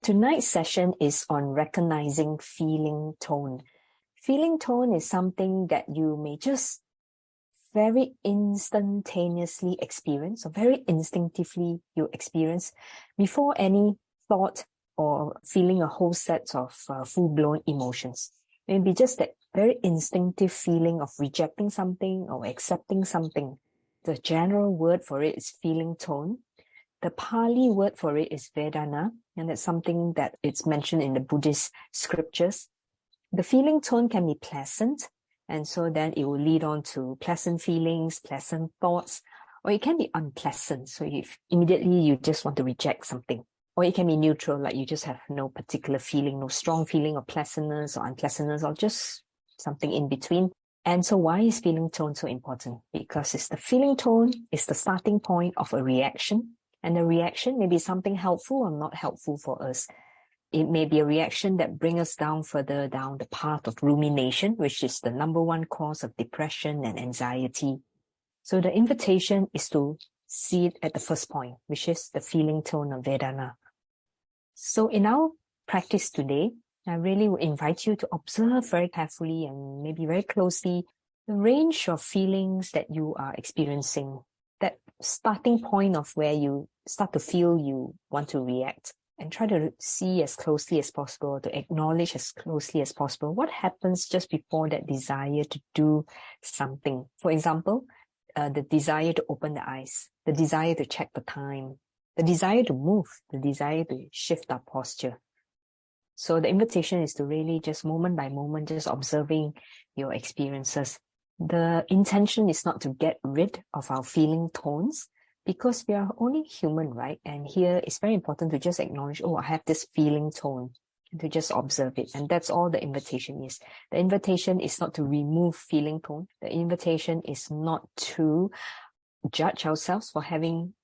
Tonight's session is on recognizing feeling tone. Feeling tone is something that you may just very instantaneously experience, or very instinctively you experience before any thought or feeling a whole set of full-blown emotions. Maybe just that very instinctive feeling of rejecting something or accepting something. The general word for it is feeling tone. The Pali word for it is vedana, and that's something that it's mentioned in the Buddhist scriptures. The feeling tone can be pleasant, and so then it will lead on to pleasant feelings, pleasant thoughts, or it can be unpleasant. So if immediately you just want to reject something, or it can be neutral, like you just have no particular feeling, no strong feeling of pleasantness or unpleasantness, or just something in between. And so why is feeling tone so important? Because it's the feeling tone is the starting point of a reaction. And the reaction may be something helpful or not helpful for us. It may be a reaction that brings us down further down the path of rumination, which is the number one cause of depression and anxiety. So the invitation is to see it at the first point, which is the feeling tone of vedana. So in our practice today, I really would invite you to observe very carefully and maybe very closely the range of feelings that you are experiencing. That starting point of where you start to feel you want to react, and try to see as closely as possible, to acknowledge as closely as possible what happens just before that desire to do something. For example, the desire to open the eyes, the desire to check the time, the desire to move, the desire to shift our posture. So the invitation is to really just moment by moment, just observing your experiences. The intention is not to get rid of our feeling tones, because we are only human, right? And here it's very important to just acknowledge, oh, I have this feeling tone, and to just observe it. And that's all the invitation is. The invitation is not to remove feeling tone. The invitation is not to judge ourselves for having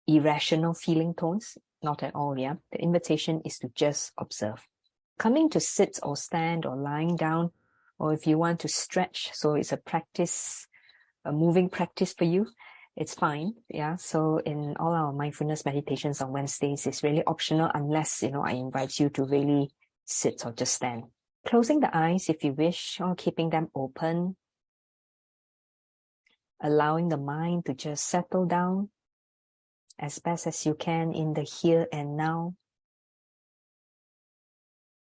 irrational feeling tones. Not at all, yeah. The invitation is to just observe. Coming to sit or stand or lying down, or if you want to stretch, so it's a practice, a moving practice for you, it's fine, yeah. So in all our mindfulness meditations on Wednesdays, it's really optional unless, I invite you to really sit or just stand. Closing the eyes if you wish, or keeping them open. Allowing the mind to just settle down as best as you can in the here and now.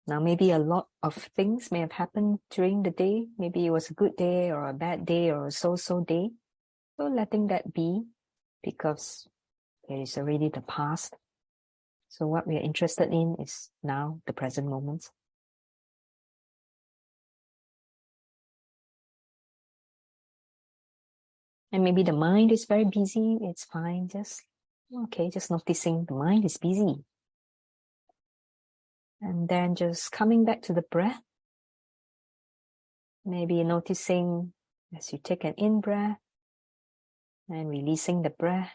Now, maybe a lot of things may have happened during the day. Maybe it was a good day or a bad day or a so-so day. So letting that be, because it is already the past. So what we are interested in is now, the present moment. And maybe the mind is very busy. It's fine. Just noticing the mind is busy. And then just coming back to the breath. Maybe noticing as you take an in-breath and releasing the breath.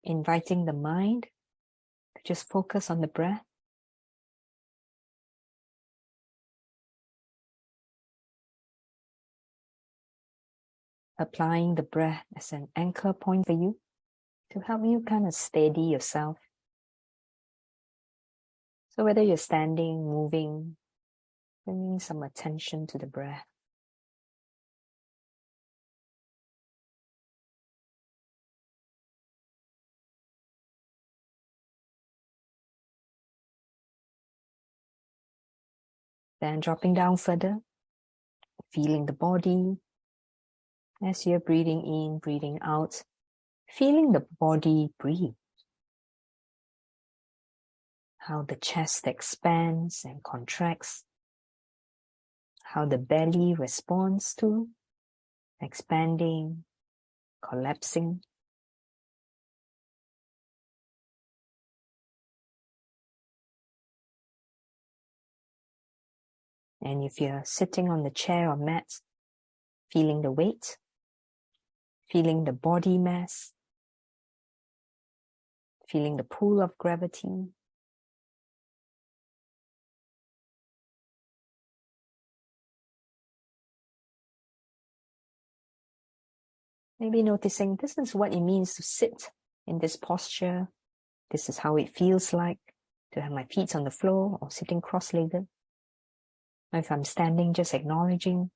Inviting the mind to just focus on the breath. Applying the breath as an anchor point for you to help you kind of steady yourself. So whether you're standing, moving, bringing some attention to the breath. Then dropping down further, feeling the body as you're breathing in, breathing out, feeling the body breathe. How the chest expands and contracts, how the belly responds to expanding, collapsing. And if you're sitting on the chair or mat, feeling the weight, feeling the body mass, feeling the pull of gravity. Maybe noticing this is what it means to sit in this posture. This is how it feels like to have my feet on the floor or sitting cross-legged. If I'm standing, just acknowledging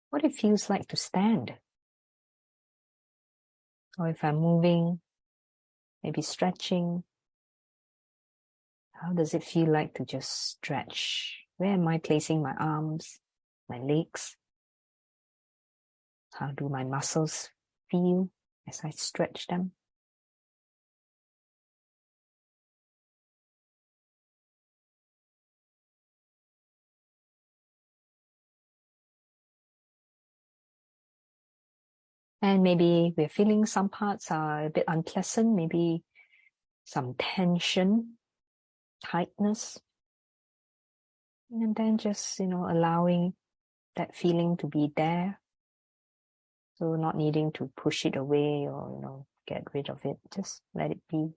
what it feels like to stand. Or if I'm moving, maybe stretching, how does it feel like to just stretch? Where am I placing my arms, my legs? How do my muscles feel as I stretch them? And maybe we're feeling some parts are a bit unpleasant, maybe some tension, tightness. And then just, allowing that feeling to be there. So not needing to push it away or, get rid of it. Just let it be.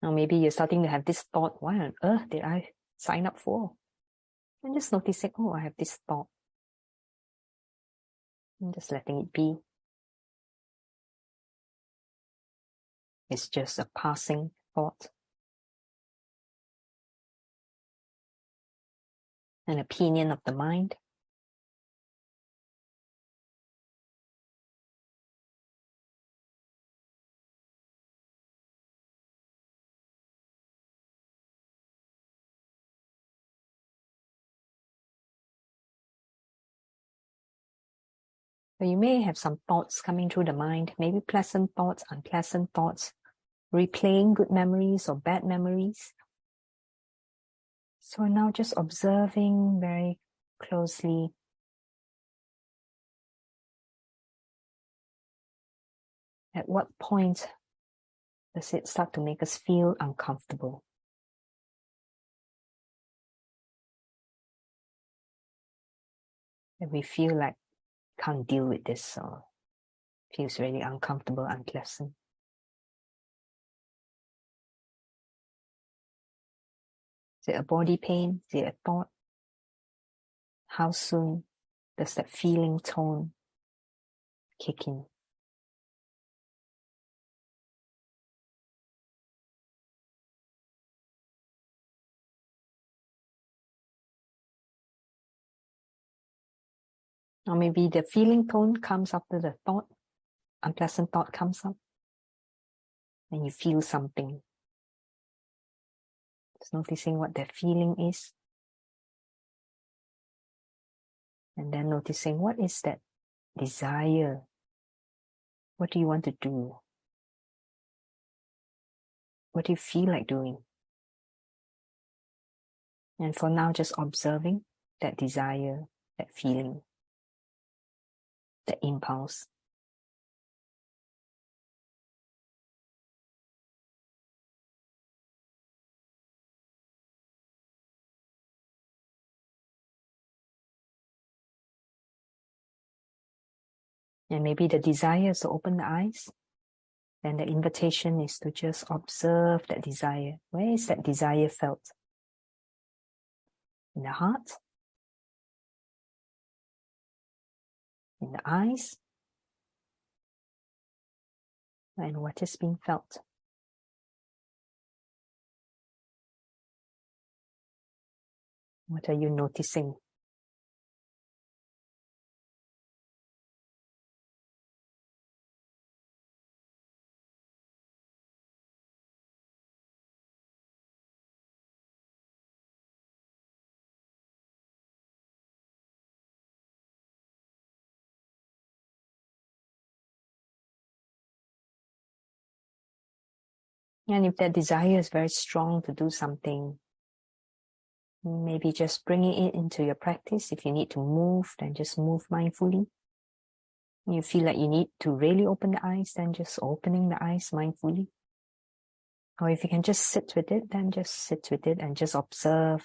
Now maybe you're starting to have this thought, what on earth did I sign up for? And just noticing, oh, I have this thought. And just letting it be. It's just a passing thought. An opinion of the mind. So you may have some thoughts coming through the mind, maybe pleasant thoughts, unpleasant thoughts, replaying good memories or bad memories. So now just observing very closely. At what point does it start to make us feel uncomfortable? And we feel like can't deal with this or feels really uncomfortable, unpleasant. Is it a body pain? Is it a thought? How soon does that feeling tone kick in? Or maybe the feeling tone comes after the thought, unpleasant thought comes up, and you feel something. Just noticing what that feeling is. And then noticing what is that desire. What do you want to do? What do you feel like doing? And for now, just observing that desire, that feeling, that impulse. And maybe the desire is to open the eyes. Then the invitation is to just observe that desire. Where is that desire felt? In the heart? In the eyes? And what is being felt? What are you noticing? And if that desire is very strong to do something, maybe just bringing it into your practice. If you need to move, then just move mindfully. You feel like you need to really open the eyes, then just opening the eyes mindfully. Or if you can just sit with it, then just sit with it and just observe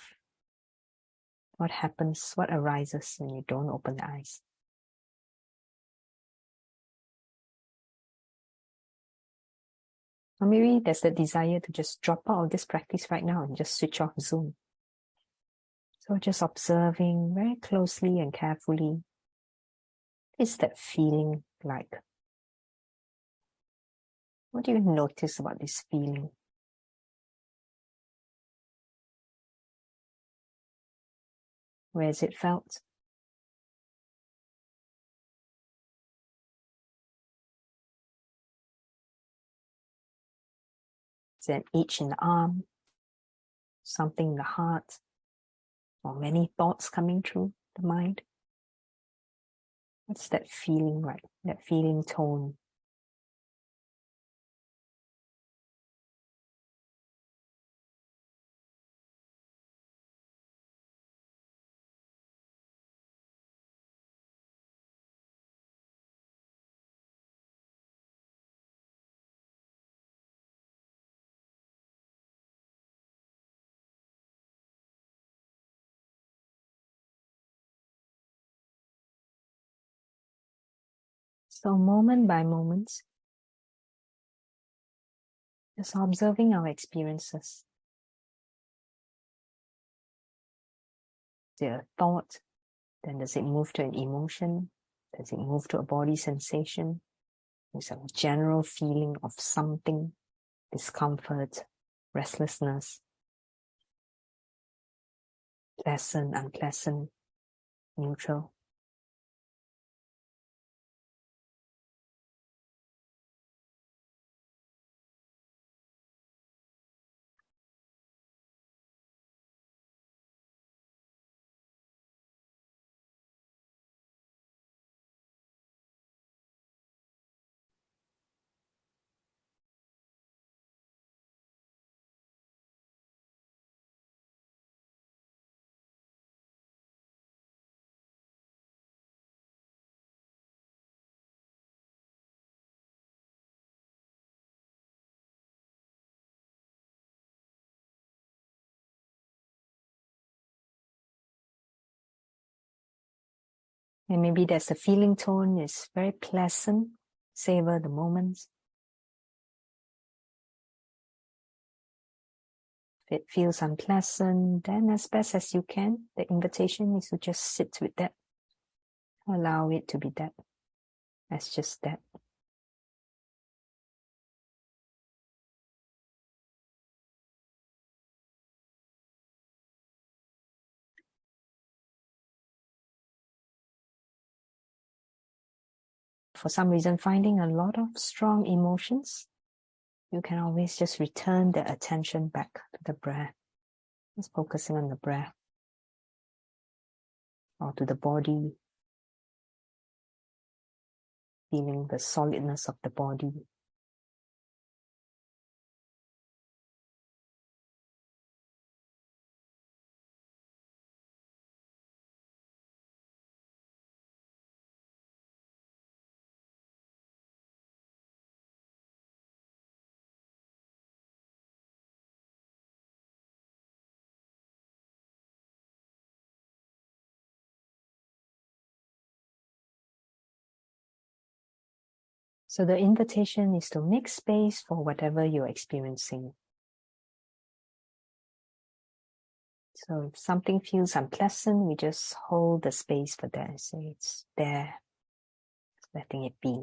what happens, what arises when you don't open the eyes. Or maybe there's the desire to just drop out of this practice right now and just switch off Zoom. So just observing very closely and carefully, what is that feeling like? What do you notice about this feeling? Where is it felt? Is there an itch in the arm? Something in the heart? Or many thoughts coming through the mind? What's that feeling like? That feeling tone? So moment by moment, just observing our experiences. The thought, then does it move to an emotion? Does it move to a body sensation? There's a general feeling of something, discomfort, restlessness, pleasant, unpleasant, neutral. And maybe there's a feeling tone is very pleasant, savor the moments. If it feels unpleasant, then as best as you can, the invitation is to just sit with that. Allow it to be that. As just that. For some reason, finding a lot of strong emotions, you can always just return the attention back to the breath. Just focusing on the breath. Or to the body. Feeling the solidness of the body. So the invitation is to make space for whatever you're experiencing. So if something feels unpleasant, we just hold the space for that and say it's there, letting it be.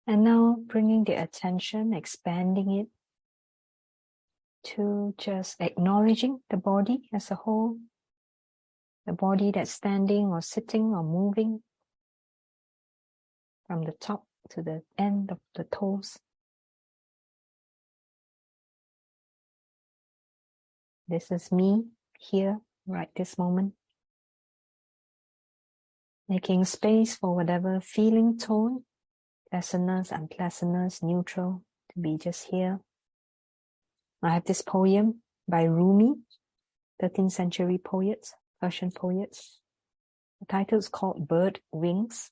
And now bringing the attention, expanding it to just acknowledging the body as a whole, the body that's standing or sitting or moving from the top to the end of the toes. This is me here, right this moment. Making space for whatever feeling tone, pleasantness, unpleasantness, neutral, to be just here. I have this poem by Rumi, 13th century poet, Persian poet. The title is called Bird Wings.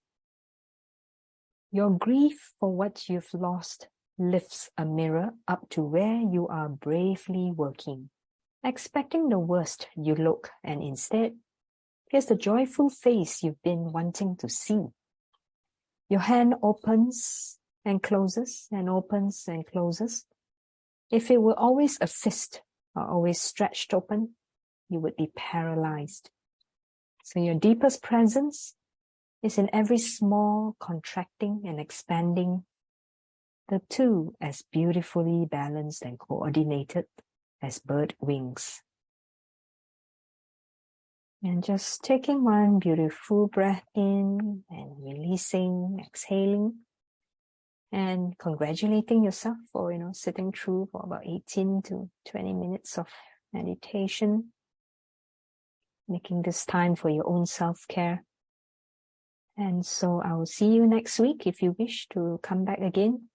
Your grief for what you've lost lifts a mirror up to where you are bravely working. Expecting the worst, you look, and instead, here's the joyful face you've been wanting to see. Your hand opens and closes and opens and closes. If it were always a fist or always stretched open, you would be paralyzed. So your deepest presence is in every small contracting and expanding, the two as beautifully balanced and coordinated as bird wings. And just taking one beautiful breath in and releasing, exhaling, and congratulating yourself for, sitting through for about 18 to 20 minutes of meditation, making this time for your own self-care. And so I will see you next week. If you wish to come back again,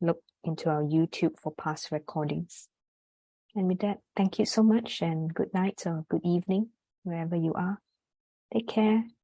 look into our YouTube for past recordings. And with that, thank you so much and good night or good evening, wherever you are. Take care.